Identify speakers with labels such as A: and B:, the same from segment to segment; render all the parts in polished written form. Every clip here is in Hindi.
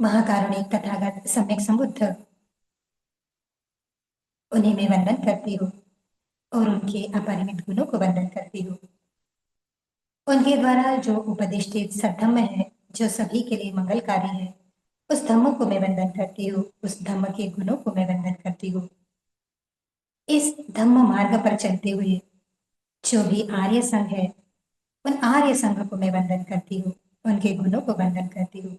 A: महाकारुणिक तथागत सम्यक संबुद्ध, उन्हें मैं वंदन करती हूँ और उनके अपरिमित गुणों को वंदन करती हूँ। उनके द्वारा जो उपदिष्टित सद्धम्म है, जो सभी के लिए मंगलकारी है, उस धम्म को मैं वंदन करती हूँ, उस धम्म के गुणों को मैं वंदन करती हूँ। इस धम्म मार्ग पर चलते हुए जो भी आर्य संघ है, उन आर्य संघ को मैं वंदन करती हूँ, उनके गुणों को वंदन करती हूँ।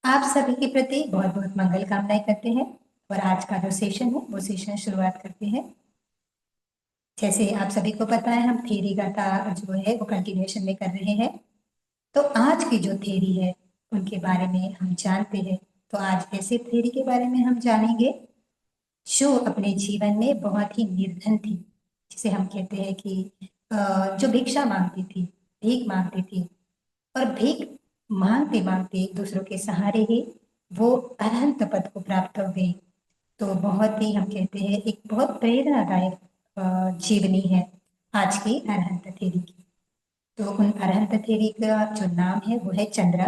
A: आप सभी के प्रति बहुत बहुत मंगल कामनाएं करते हैं और आज का जो सेशन है वो सेशन शुरुआत करते हैं। जैसे आप सभी को पता है, हम थ्योरी का जो है वो कंटिन्यूएशन में कर रहे हैं। तो आज की जो थ्योरी है उनके बारे में हम जानते हैं। तो आज ऐसे थ्योरी के बारे में हम जानेंगे जो अपने जीवन में बहुत ही निर्धन थी, जिसे हम कहते हैं कि जो भिक्षा मांगती थी, भीख मांगती थी, और भीख मांगते मांगते दूसरों के सहारे ही वो अरहंत पद को प्राप्त हो गई। तो बहुत ही हम कहते हैं एक बहुत प्रेरणादायक जीवनी है आज की अरहंत थ्योरी की। तो उन अरहंत थ्योरी का जो नाम है वो है चंद्रा।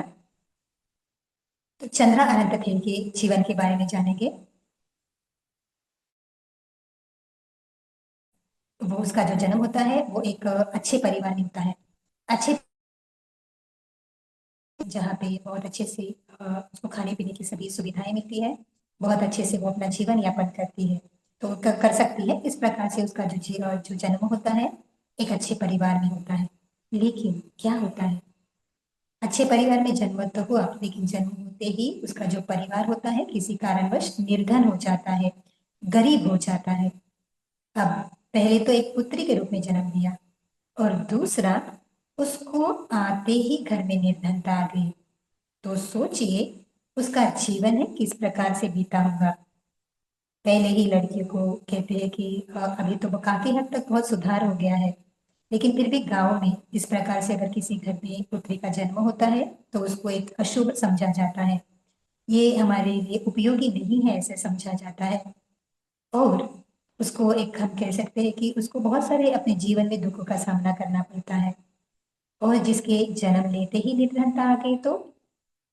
A: तो चंद्रा अरहंत थ्योरी के जीवन के बारे में जानेंगे। वो उसका जो जन्म होता है वो एक अच्छे परिवार में होता है, अच्छे जहाँ पे बहुत अच्छे से उसको खाने पीने की सभी सुविधाएं मिलती है, बहुत अच्छे से वो अपना जीवन यापन करती है। तो कर सकती है। इस प्रकार से उसका जो जन्म होता है एक अच्छे परिवार में होता है। लेकिन क्या होता है, अच्छे परिवार में जन्म तो हुआ, लेकिन जन्म होते ही उसका जो परिवार होता है किसी कारणवश निर्धन हो जाता है, गरीब हो जाता है। अब पहले तो एक पुत्री के रूप में जन्म लिया और दूसरा उसको आते ही घर में निर्धनता आ गई। तो सोचिए उसका जीवन है किस प्रकार से बीता होगा। पहले ही लड़कियों को कहते हैं कि अभी तो काफी हद तक बहुत सुधार हो गया है, लेकिन फिर भी गांव में इस प्रकार से अगर किसी घर में पुत्री का जन्म होता है तो उसको एक अशुभ समझा जाता है, ये हमारे लिए उपयोगी नहीं है ऐसे समझा जाता है। और उसको एक हम कह सकते हैं कि उसको बहुत सारे अपने जीवन में दुखों का सामना करना पड़ता है। और जिसके जन्म लेते ही निर्धनता आ गई तो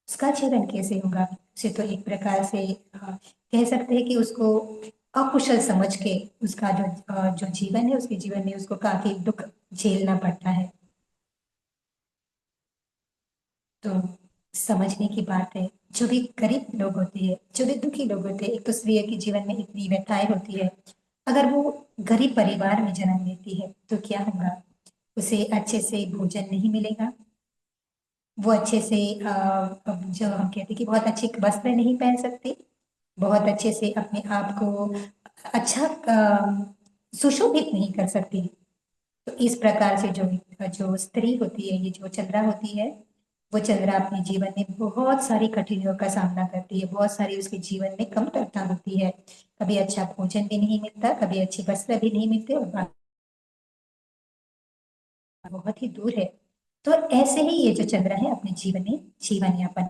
A: उसका जीवन कैसे होगा। उसे तो एक प्रकार से कह सकते हैं कि उसको अकुशल समझ के उसका जो जीवन है, उसके जीवन में उसको काफी दुख झेलना पड़ता है। तो समझने की बात है, जो भी गरीब लोग होते हैं, जो भी दुखी लोग होते हैं, एक तो स्त्री के जीवन में इतनी व्यथाएं होती है, अगर वो गरीब परिवार में जन्म लेती है तो क्या होगा, उसे अच्छे से भोजन नहीं मिलेगा, वो अच्छे से जो हम कहते हैं कि बहुत अच्छे वस्त्र नहीं पहन सकती, बहुत अच्छे से अपने आप को अच्छा सुशोभित नहीं कर सकती। तो इस प्रकार से जो जो स्त्री होती है, ये जो चंद्रा होती है, वो चंद्रा अपने जीवन में बहुत सारी कठिनाइयों का सामना करती है, बहुत सारी उसके जीवन में कमतरता होती है। कभी अच्छा भोजन भी नहीं मिलता, कभी अच्छे वस्त्र भी नहीं मिलते और बहुत ही दूर है। तो ऐसे ही ये जो चंद्रा है अपने जीवन में जीवन यापन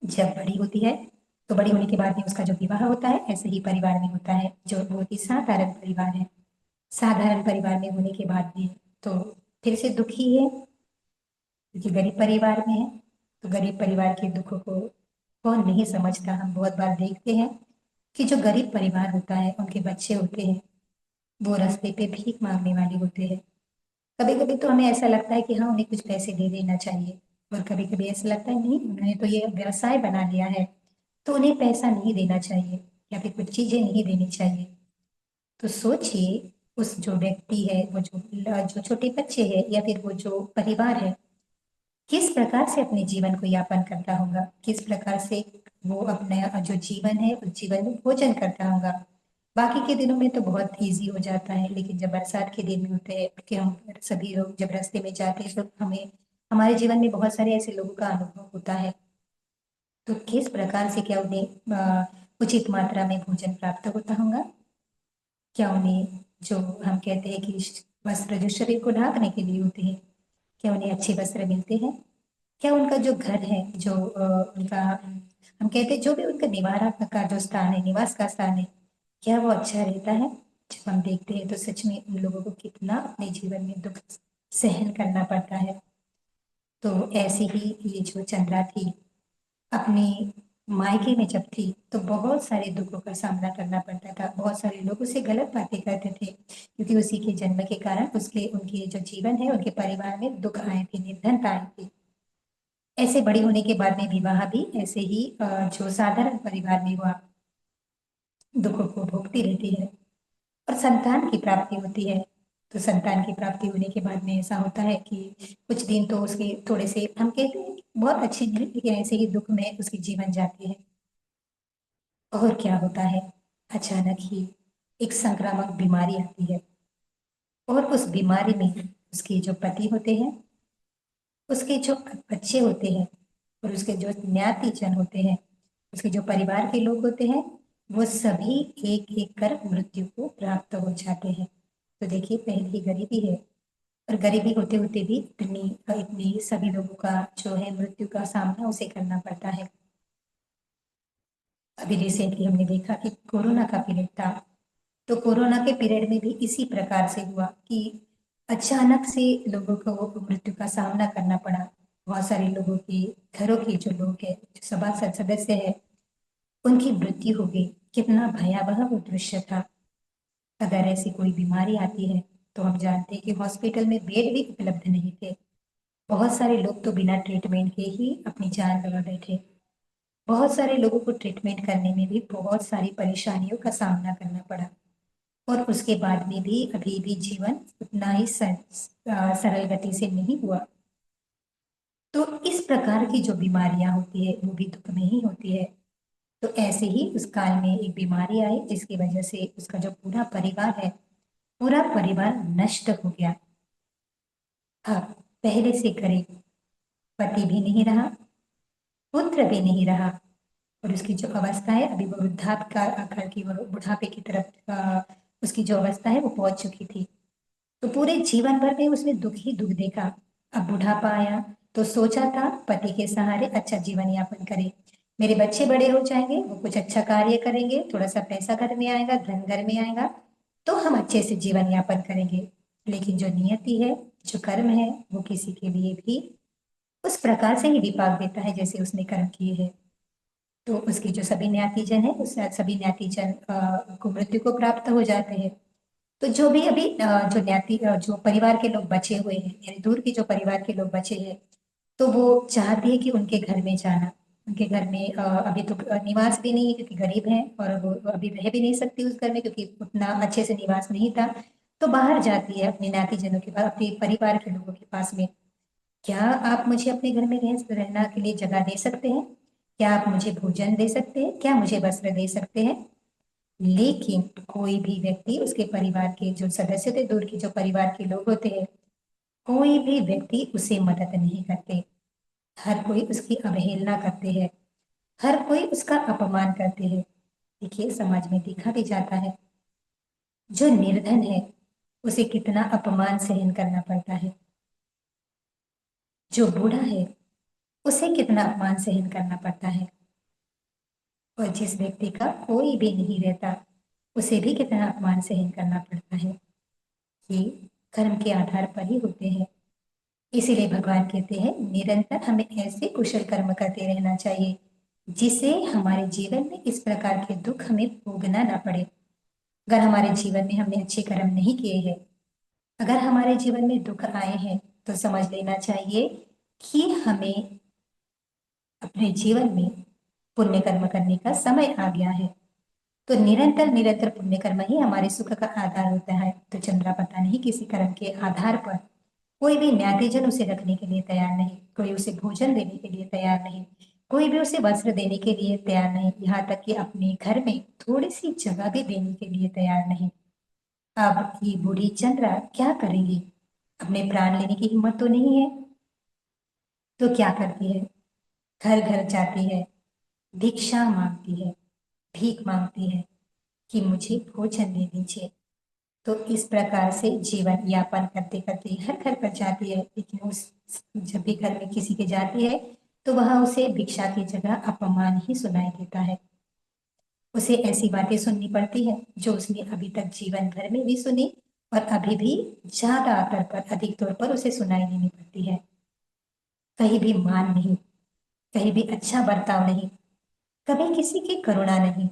A: जब बड़ी होती है, तो बड़ी होने के बाद में उसका जो विवाह होता है ऐसे ही परिवार में होता है, जो बहुत ही साधारण परिवार है। साधारण परिवार में होने के बाद में तो फिर से दुखी है, क्योंकि गरीब परिवार में है। तो गरीब परिवार के दुखों को कौन नहीं समझता। हम बहुत बार देखते हैं कि जो गरीब परिवार होता है उनके बच्चे होते हैं, वो रास्ते पे भीख मांगने वाले होते हैं। कभी कभी तो हमें ऐसा लगता है कि हाँ उन्हें कुछ पैसे दे देना चाहिए, और कभी कभी ऐसा लगता है नहीं, उन्होंने तो ये व्यवसाय बना लिया है तो उन्हें पैसा नहीं देना चाहिए या फिर कुछ चीजें नहीं देनी चाहिए। तो सोचिए उस जो व्यक्ति है, वो जो छोटे बच्चे हैं या फिर वो जो परिवार है, किस प्रकार से अपने जीवन को यापन करता होगा, किस प्रकार से वो अपना जो जीवन है उस जीवन में भोजन करता होगा। बाकी के दिनों में तो बहुत इजी हो जाता है, लेकिन जब बरसात के दिन में होते हैं कि हम सभी लोग जब रास्ते में जाते हैं तो हमें हमारे जीवन में बहुत सारे ऐसे लोगों का अनुभव होता है। तो किस प्रकार से क्या उन्हें उचित मात्रा में भोजन प्राप्त होता होगा, क्या उन्हें जो हम कहते हैं कि वस्त्र जो शरीर को ढकने के लिए होते हैं, क्या उन्हें अच्छे वस्त्र मिलते हैं, क्या उनका जो घर है, जो उनका हम कहते हैं जो भी उनका निवारा का जो स्थान है, निवास का स्थान है, क्या वो अच्छा रहता है। जब हम देखते हैं तो सच में उन लोगों को कितना अपने जीवन में दुख सहन करना पड़ता है। तो ऐसे ही ये जो चंद्रा थी, अपने मायके में जब थी तो बहुत सारे दुखों का सामना करना पड़ता था। बहुत सारे लोग उससे गलत बातें करते थे, क्योंकि उसी के जन्म के कारण उसके उनके जो जीवन है, उनके परिवार में दुख आए थे, निर्धनता आई थी। ऐसे बड़ी होने के बाद में विवाह भी ऐसे ही जो साधारण परिवार में हुआ, दुखों को भोगती रहती है और संतान की प्राप्ति होती है। तो संतान की प्राप्ति होने के बाद में ऐसा होता है कि कुछ दिन तो उसके थोड़े से, हम कहते हैं कि बहुत अच्छे नहीं, लेकिन ऐसे ही दुख में उसकी जीवन जाती है। और क्या होता है, अचानक ही एक संक्रामक बीमारी आती है, और उस बीमारी में उसके जो पति होते हैं, उसके जो बच्चे होते हैं, और उसके जो ज्ञाति जन होते हैं, उसके जो परिवार के लोग होते हैं, वो सभी एक एक कर मृत्यु को प्राप्त हो जाते हैं। तो देखिए, पहले ही गरीबी है, और गरीबी होते होते भी इतनी इतनी सभी लोगों का जो है मृत्यु का सामना उसे करना पड़ता है। अभी रिसेंटली हमने देखा कि कोरोना का पीरियड था, तो कोरोना के पीरियड में भी इसी प्रकार से हुआ कि अचानक से लोगों को मृत्यु का सामना करना पड़ा। बहुत सारे लोगों के घरों के जो लोग हैं, जो सभासद सदस्य है, उनकी मृत्यु हो गई। कितना भयावह वो दृश्य था। अगर ऐसी कोई बीमारी आती है तो हम जानते हैं कि हॉस्पिटल में बेड भी उपलब्ध नहीं थे। बहुत सारे लोग तो बिना ट्रीटमेंट के ही अपनी जान गंवा बैठे। बहुत सारे लोगों को ट्रीटमेंट करने में भी बहुत सारी परेशानियों का सामना करना पड़ा, और उसके बाद में भी अभी भी जीवन उतना ही सरल गति से नहीं हुआ। तो इस प्रकार की जो बीमारियां होती है वो भी दुख में ही होती है। तो ऐसे ही उस काल में एक बीमारी आई, जिसकी वजह से उसका जो पूरा परिवार है, पूरा परिवार नष्ट हो गया। अब पहले से गरीब, पति भी नहीं रहा, पुत्र भी नहीं रहा, और उसकी जो अवस्था है, अभी वो वृद्धाप का आकर की, वो बुढ़ापे की तरफ उसकी जो अवस्था है वो पहुंच चुकी थी। तो पूरे जीवन भर में उसने दुख ही दुख देखा। अब बुढ़ापा आया तो सोचा था पति के सहारे अच्छा जीवन यापन करे, मेरे बच्चे बड़े हो जाएंगे, वो कुछ अच्छा कार्य करेंगे, थोड़ा सा पैसा घर में आएगा, धन घर में आएगा, तो हम अच्छे से जीवन यापन करेंगे। लेकिन जो नियति है, जो कर्म है, वो किसी के लिए भी उस प्रकार से ही विपाक देता है जैसे उसने कर्म किए हैं। तो उसकी जो सभी ज्ञातिजन है, उस सभी ज्ञातिजन को मृत्यु को प्राप्त हो जाते हैं। तो जो भी अभी जो जो परिवार के लोग बचे हुए हैं, यानी दूर के जो परिवार के लोग बचे हैं, तो वो चाहते हैं कि उनके घर में जाना। उनके घर में अभी तो निवास भी नहीं है, क्योंकि गरीब है, और वो अभी रह भी नहीं सकती उस घर में, क्योंकि उतना अच्छे से निवास नहीं था। तो बाहर जाती है अपने नातीजनों के पास, अपने परिवार के लोगों के पास में। क्या आप मुझे अपने घर में रहना के लिए जगह दे सकते हैं? क्या आप मुझे भोजन दे सकते हैं? क्या मुझे वस्त्र दे सकते हैं? लेकिन कोई भी व्यक्ति, उसके परिवार के जो सदस्य थे, दूर के जो परिवार के लोग होते हैं, कोई भी व्यक्ति उसे मदद नहीं करते। हर कोई उसकी अवहेलना करते हैं, हर कोई उसका अपमान करते हैं। देखिए, समाज में देखा भी जाता है, जो निर्धन है उसे कितना अपमान सहन करना पड़ता है, जो बूढ़ा है उसे कितना अपमान सहन करना पड़ता है, और जिस व्यक्ति का कोई भी नहीं रहता उसे भी कितना अपमान सहन करना पड़ता है। ये कर्म के आधार पर ही होते हैं। इसीलिए भगवान कहते हैं, निरंतर हमें ऐसे कुशल कर्म करते रहना चाहिए जिससे हमारे जीवन में इस प्रकार के दुख हमें भोगना ना पड़े। अगर हमारे जीवन में हमने अच्छे कर्म नहीं किए हैं, अगर हमारे जीवन में दुख आए हैं, तो समझ लेना चाहिए कि हमें अपने जीवन में पुण्य कर्म करने का समय आ गया है। तो निरंतर निरंतर पुण्य कर्म ही हमारे सुख का आधार होता है। तो चंद्रा पता नहीं किसी कर्म के आधार पर कोई भी ज्ञातिजन उसे रखने के लिए तैयार नहीं, कोई उसे भोजन देने के लिए तैयार नहीं, कोई भी उसे वस्त्र देने के लिए तैयार नहीं, यहाँ तक कि अपने घर में थोड़ी सी जगह भी देने के लिए तैयार नहीं। अब ये बूढ़ी चंद्रा क्या करेगी? अपने प्राण लेने की हिम्मत तो नहीं है। तो क्या करती है? घर घर जाती है, भिक्षा मांगती है, भीख मांगती है कि मुझे भोजन दे दीजिए। तो इस प्रकार से जीवन यापन करते करते हर घर पर जाती है, लेकिन उस जब भी घर में किसी के जाती है, तो वह उसे भिक्षा की जगह अपमान ही सुनाई देता है। उसे ऐसी बातें सुननी पड़ती है जो उसने अभी तक जीवन भर में भी सुनी, और अभी भी ज्यादा आतर पर, अधिक तौर पर उसे सुनाई देनी पड़ती है। कहीं भी मान नहीं, कहीं भी अच्छा बर्ताव नहीं, कभी किसी की करुणा नहीं,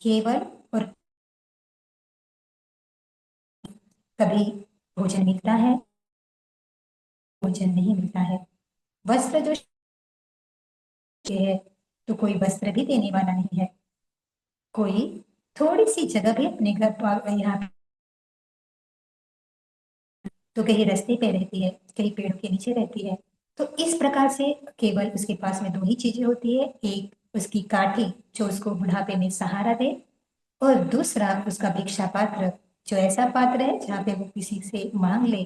A: केवल और कभी भोजन मिलता है, भोजन नहीं मिलता है। वस्त्र जो है तो कोई वस्त्र भी देने वाला नहीं है, कोई थोड़ी सी जगह भी अपने घर पर यहाँ तो कहीं रास्ते पे रहती है, कहीं पेड़ों के नीचे रहती है। तो इस प्रकार से केवल उसके पास में दो ही चीजें होती है, एक उसकी काठी जो उसको बुढ़ापे में सहारा दे, और दूसरा उसका भिक्षा पात्र, जो ऐसा पात्र है जहाँ पे वो किसी से मांग ले,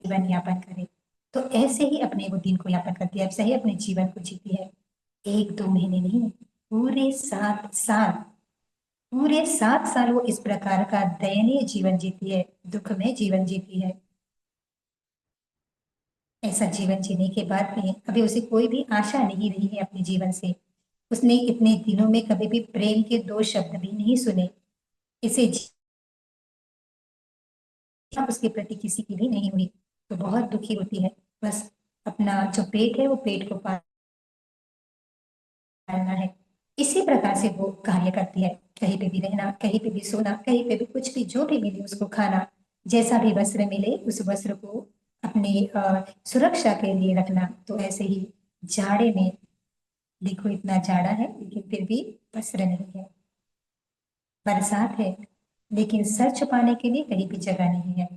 A: जीवन यापन करे। तो ऐसे ही अपने वो दिन को यापन करती है, ऐसे ही अपने जीवन को जीती है। एक दो महीने नहीं, पूरे 7 साल, पूरे 7 साल वो इस प्रकार का दयनीय जीवन जीती है, दुख में जीवन जीती है। ऐसा जीवन जीने के बाद में अभी उसे कोई भी आशा नहीं रही है अपने जीवन से। उसने इतने दिनों में कभी भी प्रेम के दो शब्द भी नहीं सुने। इसे उसके प्रति किसी की भी नहीं हुई, तो बहुत दुखी होती है। बस अपना जो पेट है वो पेट को पालना है। इसी प्रकार से वो कार्य करती है, कहीं पे भी रहना, कहीं पे भी सोना, कहीं पे भी कुछ भी जो भी मिले उसको खाना, जैसा भी वस्त्र मिले उस वस्त्र को अपनी सुरक्षा के लिए रखना। तो ऐसे ही जाड़े में, देखो इतना जाड़ा है लेकिन फिर भी वस्त्र नहीं है, बरसात है लेकिन सर छुपाने के लिए कहीं भी जगह नहीं है,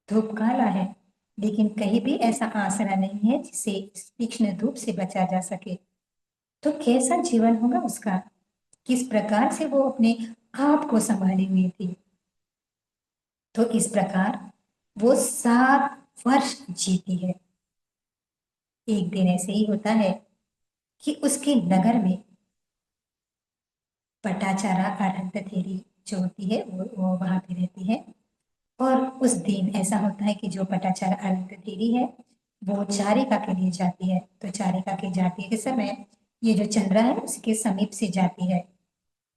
A: धूप काला है लेकिन कहीं भी ऐसा आसरा नहीं है जिसे तीक्ष्ण धूप से बचा जा सके। तो कैसा जीवन होगा उसका, किस प्रकार से वो अपने आप को संभाली हुई थी। तो इस प्रकार वो 7 वर्ष जीती है। एक दिन ऐसे ही होता है कि उसके नगर में पटाचारा अरहंत जो होती है वो वहां पे रहती है। और उस दिन ऐसा होता है कि जो पटाचारा अरहंत है वो चारिका के लिए जाती है। तो चारिका के जाते के समय ये जो चंद्रा है उसके समीप से जाती है।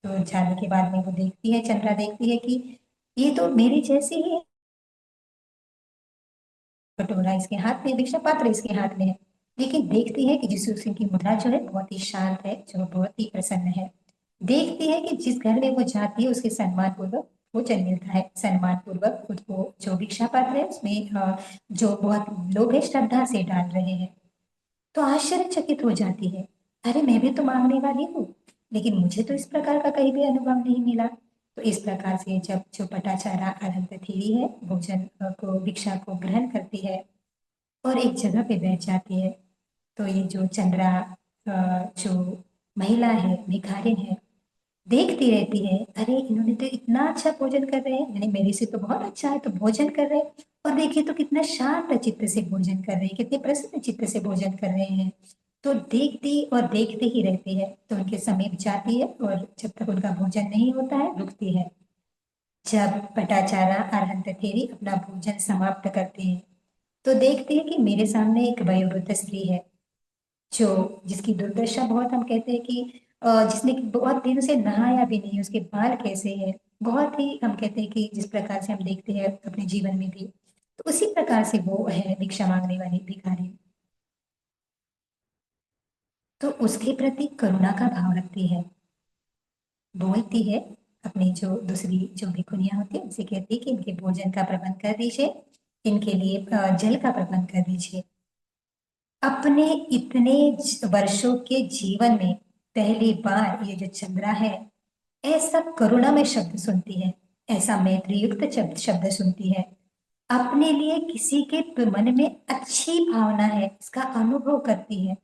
A: तो जाने के बाद में वो देखती है, चंद्रा देखती है कि ये तो मेरी जैसी ही है, कटोरा इसके हाथ में, भिक्षा पात्र इसके हाथ में है, लेकिन देखती है कि जिस की मुद्रा जो है बहुत ही शांत है, जो बहुत ही प्रसन्न है। देखती है कि जिस घर में वो जाती है उसके सम्मान पूर्वक भोजन मिलता है, सम्मान पूर्वक खुद को जो भिक्षा पात्र है उसमें जो बहुत लोग है श्रद्धा से डाल रहे हैं। तो आश्चर्यचकित हो जाती है, अरे मैं भी तो मांगने वाली हूँ, लेकिन मुझे तो इस प्रकार का कहीं भी अनुभव नहीं मिला। तो इस प्रकार से जब जो पटाचारा अरहंत है भोजन को, भिक्षा को ग्रहण करती है और एक जगह पे बैठ जाती है, तो ये जो चंद्रा जो महिला है, भिखारिन है, देखती रहती है, अरे इन्होंने तो इतना अच्छा भोजन कर रहे हैं, यानी मेरे से तो बहुत अच्छा है, तो भोजन कर रहे हैं, और देखिए तो कितना शांत चित्त से भोजन कर रहे हैं, कितने प्रसन्न चित्त से भोजन कर रहे हैं। तो देखती और देखते ही रहती है, तो उनके समीप जाती है और जब तक उनका भोजन नहीं होता है रुकती है। जब पटाचारा अरहंत अपना भोजन समाप्त करते हैं तो देखते हैं कि मेरे सामने एक वयोवृद्ध स्त्री है, जो जिसकी दुर्दशा बहुत, हम कहते हैं कि जिसने कि बहुत दिन से नहाया भी नहीं, उसके बाल कैसे हैं, बहुत ही हम कहते हैं कि जिस प्रकार से हम देखते हैं अपने जीवन में भी, तो उसी प्रकार से वो है भिक्षा मांगने वाली भिखारी। तो उसके प्रति करुणा का भाव रखती है, बोलती है, अपनी जो दूसरी जो भिखुनिया होती है उनसे कहती है कि इनके भोजन का प्रबंध कर दीजिए, इनके लिए जल का प्रबंध कर दीजिए। अपने इतने वर्षों के जीवन में पहली बार ये जो चंद्रा है ऐसा करुणा में शब्द सुनती है, ऐसा मैत्री युक्त शब्द शब्द सुनती है। अपने लिए किसी के मन में अच्छी भावना है इसका अनुभव करती है,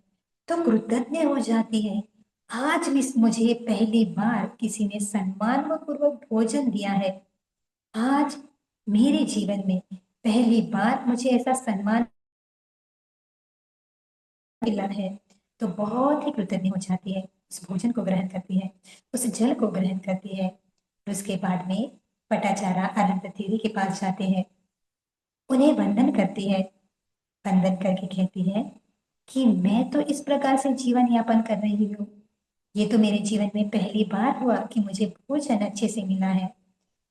A: तो कृतज्ञ हो जाती है। आज भी मुझे पहली बार किसी ने सम्मान पूर्वक भोजन दिया है, आज मेरे जीवन में पहली बार मुझे ऐसा सम्मान मिला है। तो बहुत ही कृतज्ञ हो जाती है, उस भोजन को ग्रहण करती है, उस जल को ग्रहण करती है। उसके बाद में पटाचारा अनंत के पास जाते हैं, उन्हें वंदन करती है, वंदन करके कहती है कि मैं तो इस प्रकार से जीवन यापन कर रही हूँ, ये तो मेरे जीवन में पहली बार हुआ कि मुझे भोजन अच्छे से मिला है,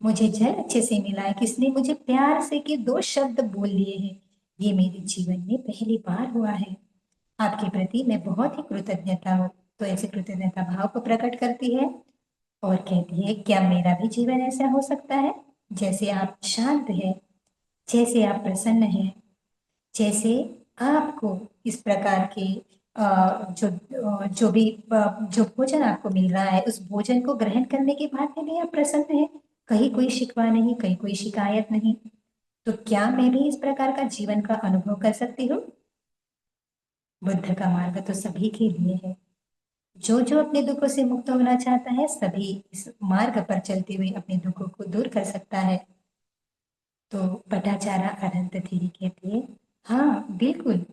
A: मुझे जल अच्छे से मिला है, किसने मुझे प्यार से के दो शब्द बोल लिए हैं, ये मेरे जीवन में पहली बार हुआ है। आपके प्रति मैं बहुत ही कृतज्ञता हूँ। तो ऐसे कृतज्ञता भाव को प्रकट करती है और कहती है, क्या मेरा भी जीवन ऐसा हो सकता है? जैसे आप शांत है, जैसे आप प्रसन्न हैं, जैसे आपको इस प्रकार के जो भी जो भोजन आपको मिल रहा है, उस भोजन को ग्रहण करने के बाद में भी आप प्रसन्न हैं, कहीं कोई शिकवा नहीं, कहीं कोई शिकायत नहीं। तो क्या मैं भी इस प्रकार का जीवन का अनुभव कर सकती हूँ? बुद्ध का मार्ग तो सभी के लिए है। जो जो अपने दुखों से मुक्त होना चाहता है, सभी इस मार्ग पर चलते हुए अपने दुखों को दूर कर सकता है। तो पटाचारा अनंत थीरी कहती है, हाँ बिल्कुल,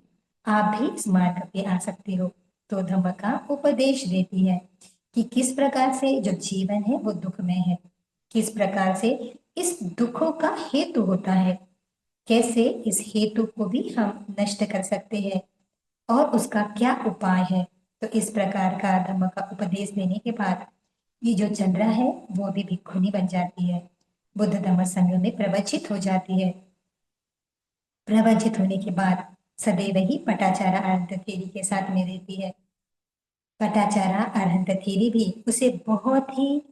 A: आप भी इस मार्ग पे आ सकते हो। तो धम्मका उपदेश देती है कि किस प्रकार से जो जीवन है वो दुखमय है, किस प्रकार से इस दुखों का हेतु होता है, कैसे इस हेतु को भी हम नष्ट कर सकते हैं और उसका क्या उपाय है। तो इस प्रकार का धम्म का उपदेश देने के बाद ये जो चंद्रा है वो भी भिक्षुनी बन जाती है, बुद्ध धम्म संघ में प्रवचित हो जाती है। प्रवचित होने के बाद सदैव ही पटाचारा अनंत थेरी के साथ में रहती है। पटाचारा अनंत थेरी भी उसे बहुत ही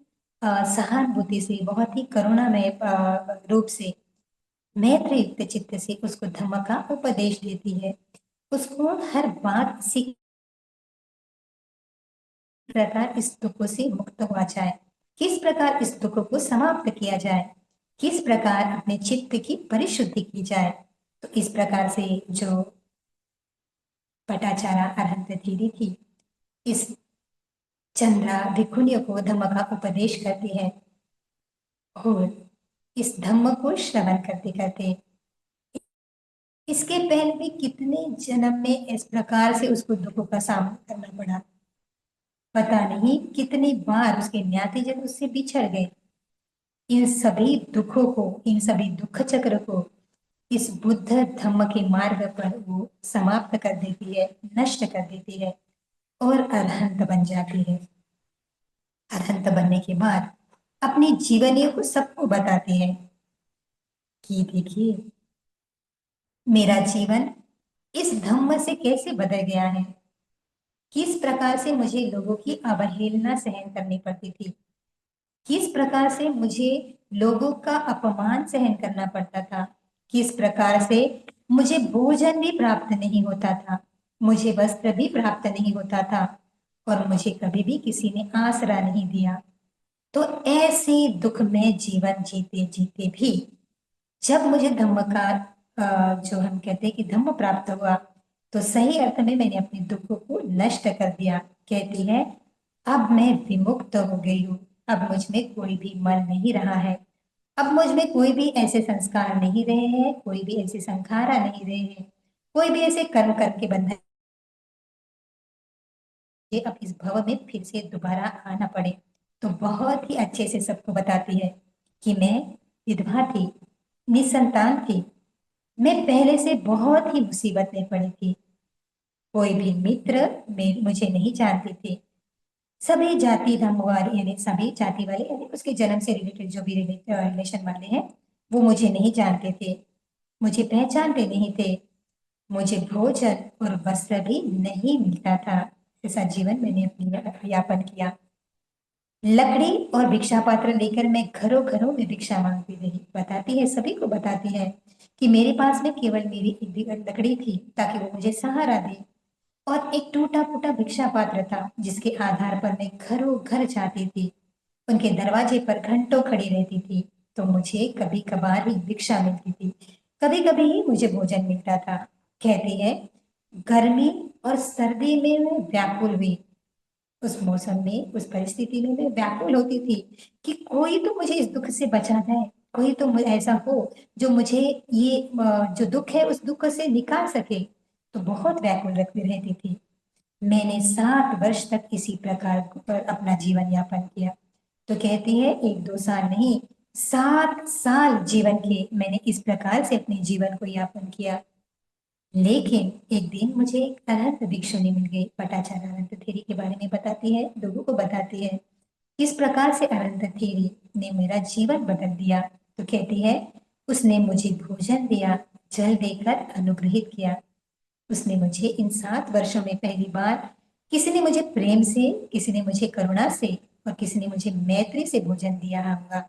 A: सहानुभूति से, बहुत ही करुणामय रूप से, मैत्री युक्त चित्त से उसको धम्म का उपदेश देती है। उसको हर बात इसी प्रकार इस दुखों से मुक्त हुआ जाए, किस प्रकार इस दुख को समाप्त किया जाए, किस प्रकार अपने चित्त की परिशुद्धि की जाए। तो इस प्रकार से जो पटाचारा अरहंत थीरी थी, इस चंद्रा भिक्षुनियों को धम्म का उपदेश करती है और इस धम्म को श्रवण करते करते इसके पहले भी कितने जन्म में इस प्रकार से उसको दुखों का सामना करना पड़ा, पता नहीं कितनी बार उसके ज्ञाति जन उससे बिछड़ गए। इन सभी दुखों को, इन सभी दुख चक्र को इस बुद्ध धम्म के मार्ग पर वो समाप्त कर देती है, नष्ट कर देती है और अरहंत बन जाती है। अरहंत बनने के बाद अपनी जीवनियों को सबको बताती है कि देखिए, मेरा जीवन इस धम्म से कैसे बदल गया है, किस प्रकार से मुझे लोगों की अवहेलना सहन करनी पड़ती थी, किस प्रकार से मुझे लोगों का अपमान सहन करना पड़ता था, किस प्रकार से मुझे भोजन भी प्राप्त नहीं होता था, मुझे वस्त्र भी प्राप्त नहीं होता था और मुझे कभी भी किसी ने आसरा नहीं दिया। तो ऐसे दुख में जीवन जीते जीते भी जब मुझे धम्म का जो हम कहते हैं कि धम्म प्राप्त हुआ, तो सही अर्थ में मैंने अपने दुखों को नष्ट कर दिया। कहती है, अब मैं विमुक्त हो गई हूँ, अब मुझ में कोई भी मन नहीं रहा है, अब मुझ में कोई भी ऐसे संस्कार नहीं रहे हैं, कोई भी ऐसे संखारा नहीं रहे हैं, कोई भी ऐसे कर्म करके बंधन ये अब इस भव में फिर से दोबारा आना पड़े। तो बहुत ही अच्छे से सबको बताती है कि मैं विधवा थी, निसंतान थी, मैं पहले से बहुत ही मुसीबत में पड़ी थी, कोई भी मित्र मुझे नहीं जानते थे, सभी जाति धर्म वाले यानी सभी जाति वाले यानी उसके जन्म से रिलेटेड जो भी रिलेशन वाले हैं वो मुझे नहीं जानते थे, मुझे पहचानते नहीं थे, मुझे भोजन और वस्त्र भी नहीं मिलता था। ऐसा जीवन मैंने अपनी यापन किया। लकड़ी और भिक्षा पात्र लेकर मैं घरों घरों में भिक्षा मांगती रही। बताती है, सभी को बताती है कि मेरे पास में केवल मेरी एक लकड़ी थी ताकि वो मुझे सहारा दे और एक टूटा फूटा भिक्षा पात्र था जिसके आधार पर मैं घरों घर जाती थी, उनके दरवाजे पर घंटों खड़ी रहती थी। तो मुझे कभी कभार ही भिक्षा मिलती थी, कभी कभी ही मुझे भोजन मिलता था। कहती है, गर्मी और सर्दी में मैं व्याकुल हुई, उस मौसम में, उस परिस्थिति में मैं व्याकुल होती थी कि कोई तो मुझे इस दुख से बचा जाए, कोई तो ऐसा हो जो मुझे ये जो दुख है उस दुख से निकाल सके। तो बहुत व्याकुल रखती रहती थी। मैंने 7 वर्ष तक इसी प्रकार पर अपना जीवन यापन किया। तो कहती है, 1-2 साल नहीं, 7 साल जीवन के मैंने इस प्रकार से अपने जीवन को यापन किया। लेकिन एक दिन मुझे एक अनंत भिक्षुनी मिल गई। पटाचार अनंत थेरी के बारे में बताती है, लोगों को बताती है किस प्रकार से अनंत थेरी ने मेरा जीवन बदल दिया। तो कहती है, उसने मुझे भोजन दिया, जल देकर अनुग्रहित किया। उसने मुझे इन 7 वर्षों में पहली बार किसी ने मुझे प्रेम से, किसी ने मुझे करुणा से और किसी ने मुझे मैत्री से भोजन दिया होगा।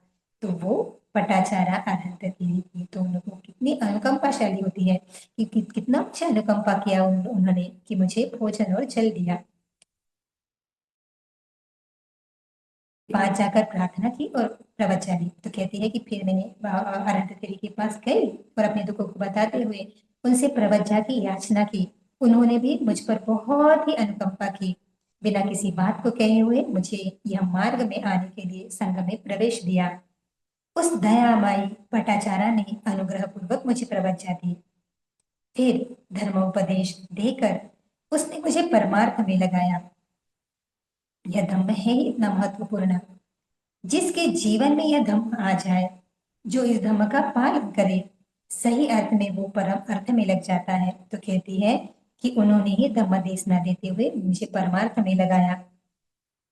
A: तो वो पटाचारा अरहंतथेरी थी। तो उनको कितनी अनुकंपाशाली होती है कि कितना अच्छा अनुकंपा किया उन्होंने कि मुझे भोजन और जल दिया। पास जाकर प्रार्थना की और प्रवचन दी। तो कहती है कि फिर मैंने अरहंतथेरी के पास गई और अपने दुखों को बताते हुए उनसे प्रवज्जा की याचना की। उन्होंने भी मुझ पर बहुत ही अनुकंपा की। बिना किसी बात को कहे हुए मुझे यह मार्ग में आने के लिए संघ में प्रवेश दिया। उस दयामयी पटाचारा ने अनुग्रह पूर्वक मुझे प्रवज्जा दी। फिर धर्मोपदेश देकर उसने मुझे परमार्थ में लगाया। यह धम्म है ही इतना महत्वपूर्ण। जिसके जीवन में यह धम्म आ जाए, जो इस धम्म का पालन करे, सही अर्थ में वो परम अर्थ में लग जाता है। तो कहती है कि उन्होंने ही धम्म देशना देते हुए मुझे परमार्थ में लगाया।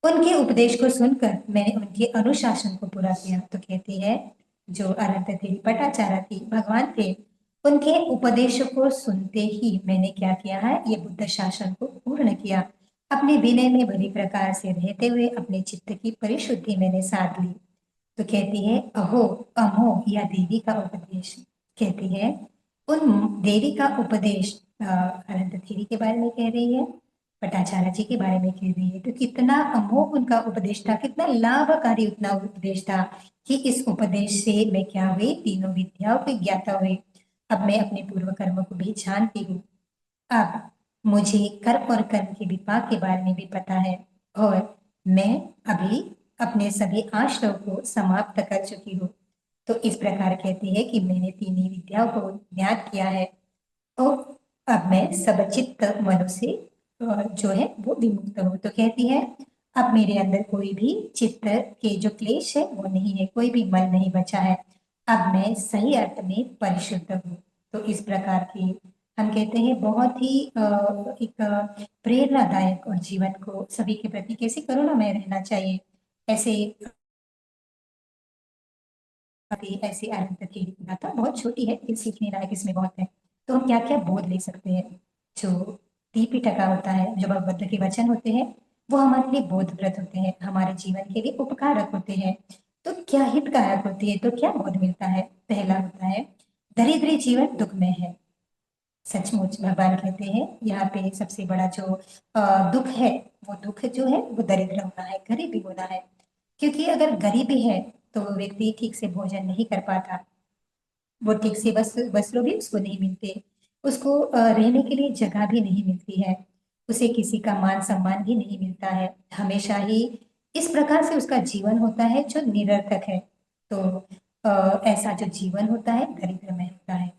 A: उनके उपदेश को सुनकर मैंने उनके अनुशासन को पूरा किया। तो कहती है जो अरहंतथेरी पटाचारा थी, भगवान थे, उनके उपदेशों को सुनते ही मैंने क्या किया है, ये बुद्ध शासन को पूर्ण किया। अपने विनय में भली प्रकार से रहते हुए अपने चित्त की परिशुद्धि मैंने साध ली। तो कहती है अहो अमो या देवी का उपदेश। कहती है उन देवी का उपदेश अनंतथेरी के बारे में कह रही है, पटाचार्य जी के बारे में कह रही है। तो कितना अमोघ उनका उपदेश था, कितना लाभकारी उतना उपदेश था कि इस उपदेश से मैं क्या हुई, तीनों विद्याओं की ज्ञाता हुई। अब मैं अपने पूर्व कर्म को भी जानती हूँ। अब मुझे कर्म और कर्म के विपाक के बारे में भी पता है और मैं अभी अपने सभी आश्रयों को समाप्त कर चुकी हूँ। तो इस प्रकार कहती है कि मैंने तीनों विद्याओं को ज्ञात किया है और अब मैं सब चित्त मनो से जो है वो विमुक्त हूँ। तो कहती है अब मेरे अंदर कोई भी चित्त के जो क्लेश है वो नहीं है, कोई भी मन नहीं बचा है। अब मैं सही अर्थ में परिशुद्ध हूँ। तो इस प्रकार की हम कहते हैं बहुत ही एक प्रेरणादायक और जीवन को सभी के प्रति कैसे करुणामय रहना चाहिए, ऐसे ऐसी अरहंतथेरी की गाथा बहुत छोटी है लेकिन सीखने लायक इसमें बहुत है। तो हम क्या क्या बोध ले सकते हैं। जो त्रिपिटका होता है, जो भगवद्गीता के वचन होते हैं, वो हमारे लिए बोधप्रद होते हैं, हमारे जीवन के लिए उपकारक होते हैं। तो क्या हितकारक होती है, तो क्या बोध मिलता है। पहला होता है दरिद्री जीवन दुख में है। सचमुच भगवान कहते हैं यहाँ पे सबसे बड़ा जो दुख है, वो दुख जो है वो दरिद्र होना है, गरीबी होना है। क्योंकि अगर गरीबी है तो वो व्यक्ति ठीक से भोजन नहीं कर पाता, वो ठीक से वस्त्र भी उसको नहीं मिलते, उसको रहने के लिए जगह भी नहीं मिलती है, उसे किसी का मान सम्मान भी नहीं मिलता है। हमेशा ही इस प्रकार से उसका जीवन होता है जो निरर्थक है। तो ऐसा जो जीवन होता है दरिद्रमय होता है।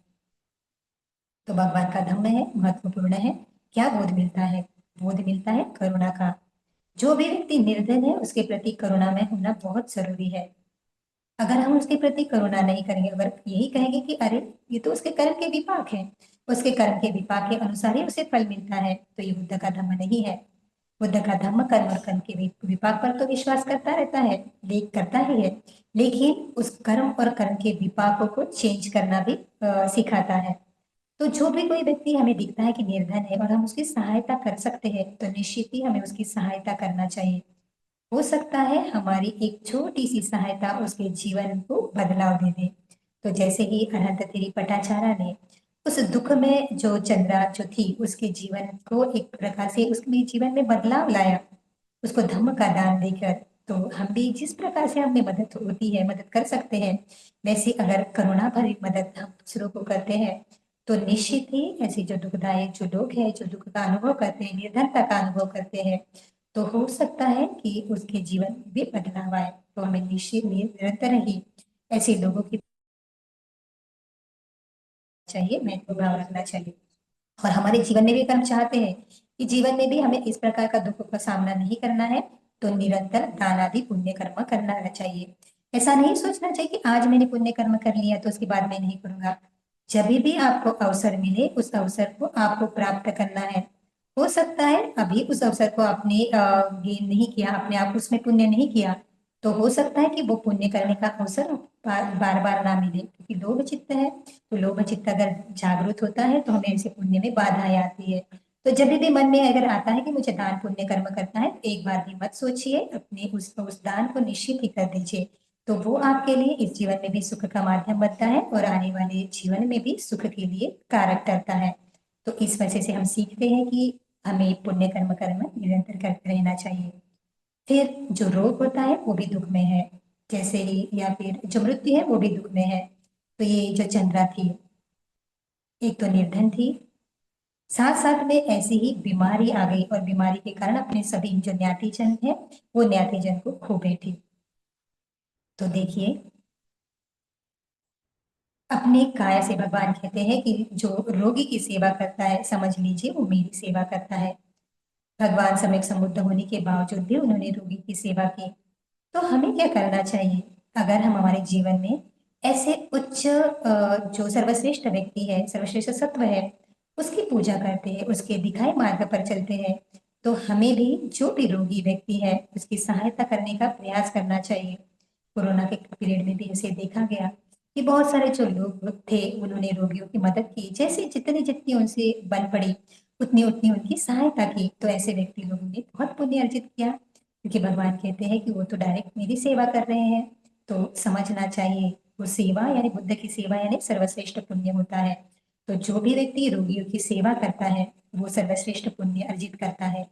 A: तो भगवान का धम्म है, महत्वपूर्ण है। क्या बोध मिलता है, बोध मिलता है करुणा का। जो भी व्यक्ति निर्धन है उसके प्रति करुणामय होना बहुत जरूरी है। अगर हम उसके प्रति करुणा नहीं करेंगे, अगर यही कहेंगे कि अरे ये तो उसके कर्म के विपाक है, उसके कर्म के विपाक के अनुसार ही उसे फल मिलता है, तो ये बुद्ध का धम्म नहीं है। बुद्ध का धम्म कर्म और कर्म के विपाक पर तो विश्वास करता रहता है, लेख करता ही है, लेकिन उस कर्म और कर्म के विपाकों को चेंज करना भी सिखाता है। तो जो भी कोई व्यक्ति हमें दिखता है कि निर्धन है और हम उसकी सहायता कर सकते हैं, तो निश्चित ही हमें उसकी सहायता करना चाहिए। हो सकता है हमारी एक छोटी सी सहायता उसके जीवन को बदलाव दे दे। तो जैसे ही अनंतथेरी पटाचारा ने उस दुख में जो चंद्रा जो थी उसके जीवन को एक प्रकार से उसके जीवन में बदलाव लाया, उसको धम्म का दान देकर। तो हम भी जिस प्रकार से हमें मदद होती है, मदद कर सकते हैं, वैसे अगर करुणा भरी मदद हम दूसरों को करते हैं, तो निश्चित ही ऐसे जो दुखदायक जो लोग हैं, जो दुख का अनुभव करते हैं, निर्धनता का अनुभव करते हैं, तो हो सकता है कि उसके जीवन में भी बदलाव आए। तो हमें निश्चित निरंतर ही ऐसे लोगों की चाहिए, महत्व भाव रखना चाहिए। और हमारे जीवन में भी अगर हम चाहते हैं कि जीवन में भी हमें इस प्रकार का दुखों का सामना नहीं करना है, तो निरंतर दान आदि पुण्य कर्म करना चाहिए। ऐसा नहीं सोचना चाहिए कि आज मैंने पुण्य कर्म कर लिया तो उसके बाद मैं नहीं करूंगा। जब भी आपको अवसर मिले उस अवसर को आपको प्राप्त करना है। हो सकता है अभी उस अवसर को आपने गेन नहीं किया, अपने आप उसमें पुण्य नहीं किया, तो हो सकता है कि वो पुण्य करने का अवसर बार बार ना मिले, क्योंकि लोभ चित्त है। तो लोभ चित्त अगर जागृत होता है तो हमें ऐसे पुण्य में बाधाएं आती है। तो जब भी मन में अगर आता है कि मुझे दान पुण्य कर्म करना है, एक बार भी मत सोचिए, अपने उस दान को निश्चित ही कर दीजिए। तो वो आपके लिए इस जीवन में भी सुख का माध्यम बनता है और आने वाले जीवन में भी सुख के लिए कारक करता है। तो इस वजह से हम सीखते हैं कि हमें पुण्य कर्म कर्म निरंतर करते रहना चाहिए। फिर जो रोग होता है वो भी दुख में है, जैसे ही या फिर जो मृत्यु है वो भी दुख में है। तो ये जो चंद्रा थी, एक तो निर्धन थी, साथ साथ में ऐसी ही बीमारी आ गई और बीमारी के कारण अपने सभी जो ज्ञातिजन है वो ज्ञातिजन को खो बैठी। तो देखिए, अपने काया से भगवान कहते हैं कि जो रोगी की सेवा करता है, समझ लीजिए वो मेरी सेवा करता है। भगवान सम्यक संबुद्ध होने के बावजूद भी उन्होंने रोगी की सेवा की। तो हमें क्या करना चाहिए? अगर हम हमारे जीवन में ऐसे उच्च जो सर्वश्रेष्ठ व्यक्ति है, सर्वश्रेष्ठ सत्व है, उसकी पूजा करते हैं, उसके दिखाए मार्ग पर चलते हैं, तो हमें भी जो भी रोगी व्यक्ति है उसकी सहायता करने का प्रयास करना चाहिए। कोरोना के पीरियड में भी ऐसे देखा गया कि बहुत सारे जो लोग थे उन्होंने रोगियों की मदद की, जैसे जितनी जितनी उनसे बन पड़ी उतनी उतनी उनकी सहायता की। तो ऐसे व्यक्ति लोगों ने बहुत पुण्य अर्जित किया, क्योंकि भगवान कहते हैं कि वो तो डायरेक्ट मेरी सेवा कर रहे हैं। तो समझना चाहिए, वो सेवा यानी बुद्ध की सेवा यानी सर्वश्रेष्ठ पुण्य होता है। तो जो भी व्यक्ति रोगियों की सेवा करता है वो सर्वश्रेष्ठ पुण्य अर्जित करता है।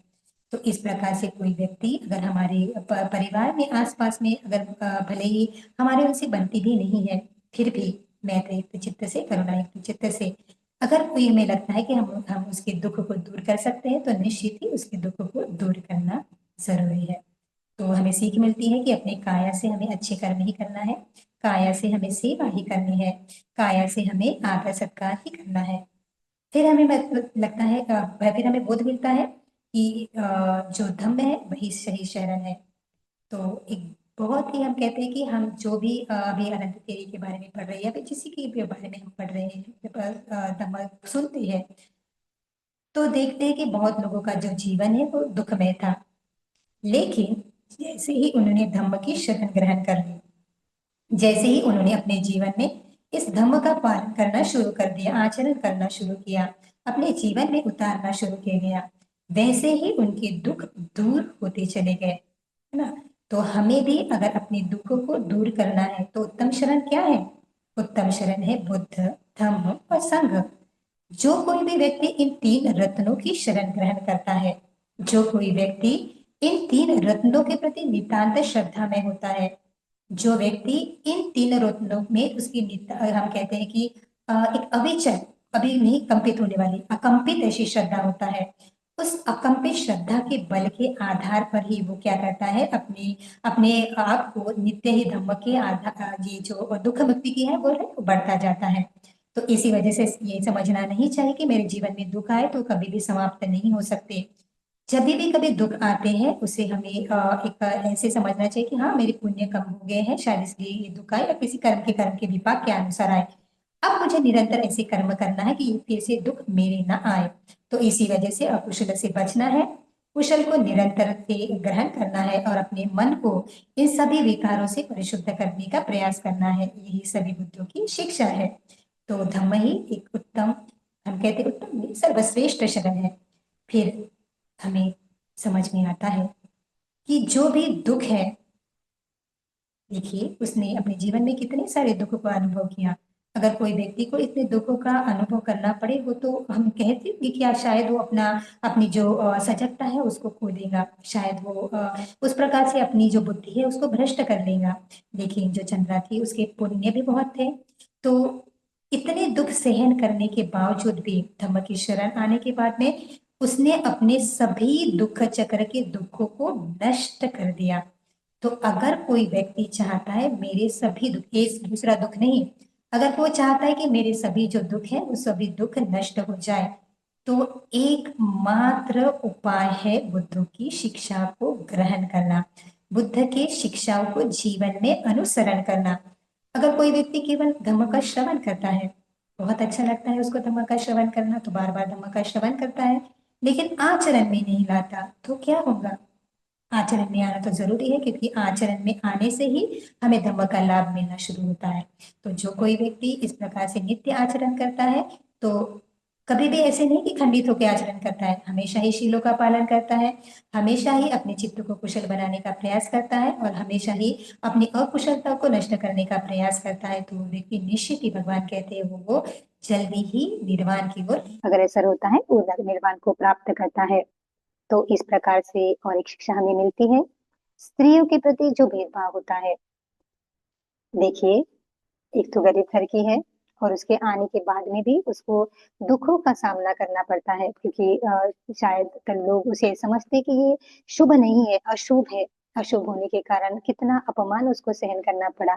A: तो इस प्रकार से कोई व्यक्ति अगर हमारे परिवार में आसपास में अगर भले ही हमारे उनसे बनती भी नहीं है, फिर भी मैत्रीयुक्त चित्त से, करुणायुक्त चित्त से अगर कोई हमें लगता है कि हम उसके दुख को दूर कर सकते हैं, तो निश्चित ही उसके दुख को दूर करना जरूरी है। तो हमें सीख मिलती है कि अपने काया से हमें अच्छे कर्म ही करना है, काया से हमें सेवा ही करनी है, काया से हमें आदर सत्कार ही करना है। फिर हमें लगता है फिर हमें बोध मिलता है कि जो धम्म है वही सही शरण है। तो एक बहुत ही हम कहते हैं कि हम जो भी अभी अनंत तेरी के बारे में पढ़ रहे हैं या फिर किसी के भी बारे में हम पढ़ रहे हैं, धम्म सुनते हैं, तो देखते हैं कि बहुत लोगों का जो जीवन है वो दुखमय था। लेकिन जैसे ही उन्होंने धम्म की शरण ग्रहण कर ली, जैसे ही उन्होंने अपने जीवन में इस धम्म का पालन करना शुरू कर दिया, आचरण करना शुरू किया, अपने जीवन में उतारना शुरू किया गया, वैसे ही उनके दुख दूर होते चले गए, है ना। तो हमें भी अगर अपने दुखों को दूर करना है तो उत्तम शरण क्या है? उत्तम शरण है बुद्ध, धम्म और संघ। जो कोई भी व्यक्ति इन तीन रत्नों की शरण ग्रहण करता है, जो कोई व्यक्ति इन तीन रत्नों के प्रति नितांत श्रद्धा में होता है, जो व्यक्ति इन तीन रत्नों में उसकी हम कहते हैं कि एक अविचल, अभी नहीं कंपित होने वाली, अकंपित ऐसी श्रद्धा होता है, उस अकंपित श्रद्धा के बल के आधार पर ही वो क्या करता है, अपने अपने आप को नित्य ही धम्म के आधार, ये जो दुख मुक्ति की है वो बढ़ता जाता है। तो इसी वजह से ये समझना नहीं चाहिए कि मेरे जीवन में दुख आए तो कभी भी समाप्त नहीं हो सकते। जब भी कभी दुख आते हैं उसे हमें एक ऐसे समझना चाहिए कि हाँ, मेरे पुण्य कम हो गए हैं, शायद इसलिए ये दुख आए, या किसी कर्म के विपाक के अनुसार आए। अब मुझे निरंतर ऐसे कर्म करना है कि फिर से दुख मेरे ना आए। तो इसी वजह से अकुशल से बचना है, कुशल को निरंतर से ग्रहण करना है और अपने मन को इन सभी विकारों से परिशुद्ध करने का प्रयास करना है। यही सभी बुद्धों की शिक्षा है। तो धम्म ही एक उत्तम, हम कहते हैं उत्तम नहीं, सर्वश्रेष्ठ शरण है। फिर हमें समझ में आता है कि जो भी दुख है, देखिए उसने अपने जीवन में कितने सारे दुखों का अनुभव किया। अगर कोई व्यक्ति को इतने दुखों का अनुभव करना पड़े, वो तो हम कहते हैं कि क्या शायद वो अपना अपनी जो सजगता है उसको खो देगा, शायद वो उस प्रकार से अपनी जो बुद्धि है उसको भ्रष्ट कर लेगा। लेकिन जो चंद्रा थी उसके पुण्य भी बहुत थे, तो इतने दुख सहन करने के बावजूद भी धम्म की शरण आने के बाद में उसने अपने सभी दुख चक्र के दुखों को नष्ट कर दिया। तो अगर कोई व्यक्ति चाहता है मेरे सभी दुख, एक दूसरा दुख नहीं, अगर वो चाहता है कि मेरे सभी जो दुख है वो सभी दुख नष्ट हो जाए, तो एकमात्र उपाय है बुद्ध की शिक्षा को ग्रहण करना, बुद्ध के शिक्षाओं को जीवन में अनुसरण करना। अगर कोई व्यक्ति केवल धम्म का श्रवण करता है, बहुत अच्छा लगता है उसको धम्म का श्रवण करना, तो बार बार धम्म का श्रवण करता है, लेकिन आचरण में नहीं लाता, तो क्या होगा? आचरण में आना तो जरूरी है, क्योंकि आचरण में आने से ही हमें धम्म का लाभ मिलना शुरू होता है। तो जो कोई व्यक्ति इस प्रकार से नित्य आचरण करता है, तो कभी भी ऐसे नहीं कि खंडित होकर आचरण करता है, हमेशा ही शीलों का पालन करता है, हमेशा ही अपने चित्त को कुशल बनाने का प्रयास करता है, और हमेशा ही अपनी अकुशलता को नष्ट करने का प्रयास करता है, तो वो व्यक्ति निश्चित ही भगवान कहते हैं वो जल्दी ही निर्वाण की ओर अग्रसर होता है, वो निर्वाण को प्राप्त करता है। तो इस प्रकार से और एक शिक्षा हमें मिलती है स्त्रियों के प्रति जो भेदभाव होता है। देखिए, एक तो गरीब घर की है और उसके आने के बाद में भी उसको दुखों का सामना करना पड़ता है, क्योंकि शायद लोग उसे समझते कि ये शुभ नहीं है, अशुभ है। अशुभ होने के कारण कितना अपमान उसको सहन करना पड़ा।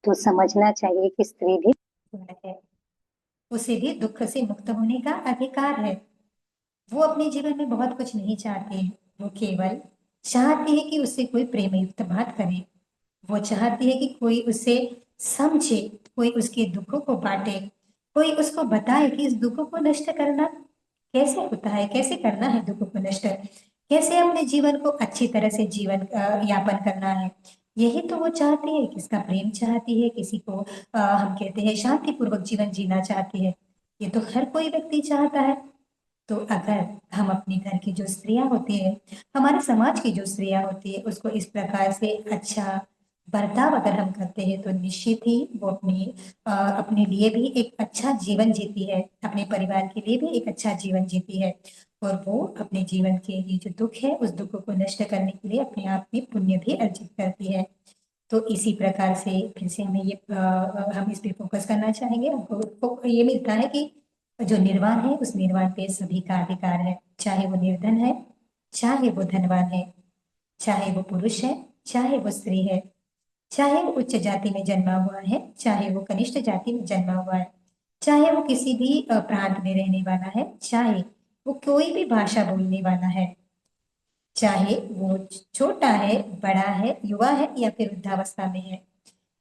A: तो समझना चाहिए कि स्त्री भी है, उसे भी दुख से मुक्त होने का अधिकार है। वो अपने जीवन में बहुत कुछ नहीं चाहती है, वो केवल चाहती है कि उससे कोई प्रेम युक्त बात करे, वो चाहती है कि कोई उसे समझे, कोई उसके दुखों को बांटे, कोई उसको बताए कि इस दुखों को नष्ट करना कैसे होता है, कैसे करना है दुखों को नष्ट, कैसे अपने जीवन को अच्छी तरह से जीवन यापन करना है। यही तो वो चाहती है, किसका प्रेम चाहती है, किसी को हम कहते हैं शांति पूर्वक जीवन जीना चाहती है। ये तो हर कोई व्यक्ति चाहता है। तो अगर हम अपने घर की जो स्त्रियां होती है, हमारे समाज की जो स्त्रियां होती है, उसको इस प्रकार से अच्छा बर्ताव अगर हम करते हैं, तो निश्चित ही वो अपने लिए भी एक अच्छा जीवन जीती है, अपने परिवार के लिए भी एक अच्छा जीवन जीती है, और वो अपने जीवन के ये जो दुख है उस दुख को नष्ट करने के लिए अपने आप में पुण्य भी अर्जित करती है। तो इसी प्रकार से फिर से हमें हम इस पे फोकस करना चाहेंगे। हमको ये मिलता है कि जो निर्वाण है उस निर्वाण पे सभी का अधिकार है, चाहे वो निर्धन है, चाहे वो धनवान है, चाहे वो पुरुष है, चाहे वो स्त्री है, चाहे वो उच्च जाति में जन्मा हुआ है, चाहे वो कनिष्ठ जाति में जन्मा हुआ है, चाहे वो किसी भी प्रांत में रहने वाला है, चाहे वो कोई भी भाषा बोलने वाला है, चाहे वो छोटा है, बड़ा है, युवा है या फिर वृद्धावस्था में है।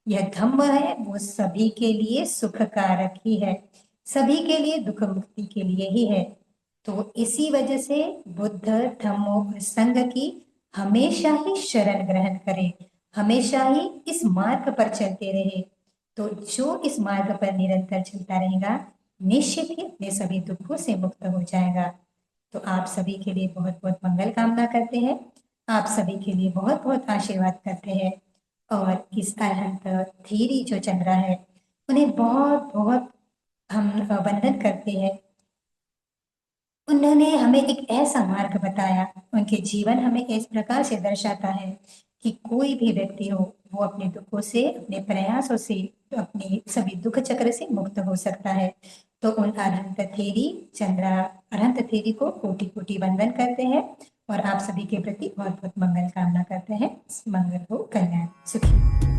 A: यह धम्म है वो सभी के लिए सुख कारक ही है, सभी के लिए दुख मुक्ति के लिए ही है। तो इसी वजह से बुद्ध धम्म और संघ की हमेशा ही शरण ग्रहण करें, हमेशा ही इस मार्ग पर चलते रहे। तो जो इस मार्ग पर निरंतर चलता रहेगा, निश्चित ही अपने सभी दुखों से मुक्त हो जाएगा। तो आप सभी के लिए बहुत बहुत मंगल कामना करते हैं, आप सभी के लिए बहुत बहुत आशीर्वाद करते हैं। और इस अरहंत थीरी जो चल रहा है, उन्हें बहुत बहुत हम वंदन करते हैं। उन्होंने हमें एक ऐसा मार्ग बताया, उनके जीवन हमें इस प्रकार से दर्शाता है कि कोई भी व्यक्ति हो, वो अपने दुखों से, अपने प्रयासों से, अपने सभी दुख चक्र से मुक्त हो सकता है। तो उन अरहंत थेरी चंद्रा अरहंत थेरी को कोटि कोटि वंदन करते हैं, और आप सभी के प्रति बहुत बहुत मंगल कामना करते हैं। मंगल हो, कल्याण सुखी।